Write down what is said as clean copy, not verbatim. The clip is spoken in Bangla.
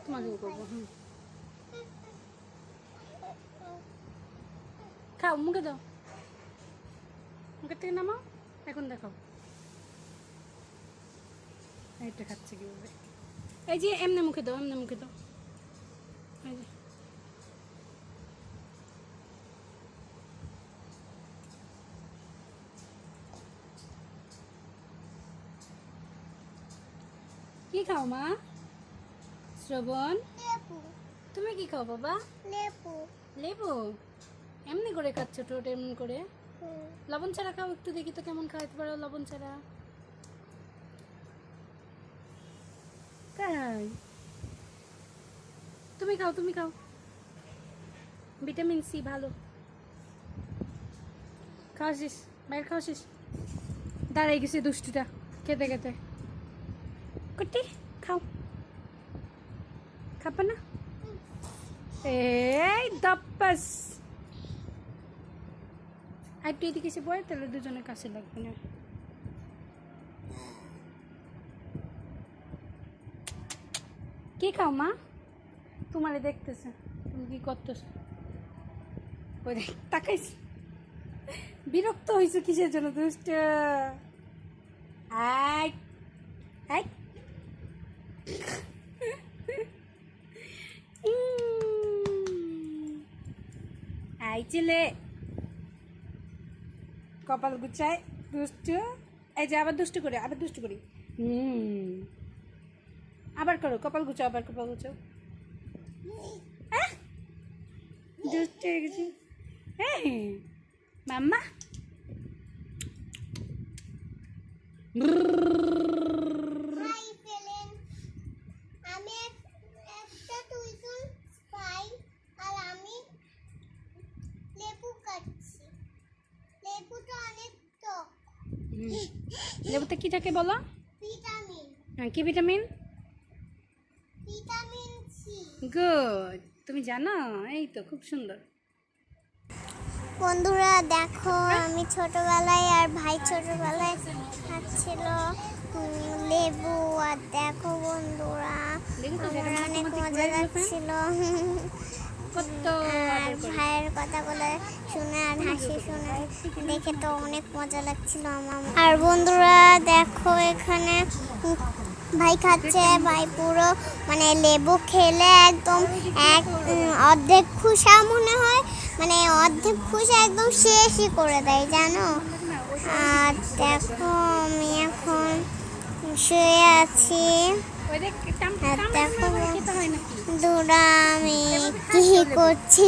তোমাকেও করবো। খাও, মুখে দাও, মুখের থেকে নামাও। এখন দেখাও এটা খাচ্ছে কিভাবে। এই যে এমনি মুখে দাও, এমনি মুখে দাও। এই যে কি খাও মা? শ্রবণ, তুমি কি খাও বাবা? লেবু। লেবু এমনি করে খাচ্ছ ঠোঁট এমন করে? লবণ ছাড়া খাও, একটু দেখি তো কেমন খাওয়াতে পারো লবণ ছাড়া। তাই তুমি খাও, তুমি খাও, ভিটামিন সি ভালো। খাওয়াছিস, বাইরে খাওয়াছিস। দাঁড়াই গেছে দুষ্টুটা খেতে খেতে। কুটি খাও, খাবে না? এই দপ্পাস, আর তুই এদিকে এসে বয়, তাহলে দুজনের কাছে লাগবে না। কি খাও মা? তোমারে দেখতেছে তুমি কি করতেছ। ওই দেখ তাকাইস, বিরক্ত হয়েছে কিসের জন্য দুষ্ট? আই আই আই ছেলে, কপাল গুছায় দুষ্টু। এই যে আবার দুষ্টু করে, আবার দুষ্টু করি। আবার করো, কপাল গুছাও, আবার কপাল গুছাও। দুষ্টু হয়ে গেছি। হ্যাঁ মাম্মা, লেবুতে কি থাকে বলো? ভিটামিন। হ্যাঁ, কি ভিটামিন? Vitamin C. গুড, তুমি জানো? এই তো খুব সুন্দর। বন্ধুরা দেখো, আমি ছোটবেলায় আর ভাই ছোটবেলায় খাচ্ছিল লেবু। আর দেখো বন্ধুরা, আমার অনেক মজা লাগছিল। আর ভাইয়ের কথাগুলো শুনে আর হাসি শুনে দেখে তো অনেক মজা লাগছিল আমার। আর বন্ধুরা দেখো, এখানে ভাই খাচ্ছে। ভাই পুরো মানে লেবু খেলে একদম অর্ধেক খুশা মনে হয়, মানে অর্ধেক খুশা একদম শেষই করে দেয় জানো। আর দেখো আমি এখন শুয়ে আছি। আর দেখো বন্ধুরা আমি কি করছি।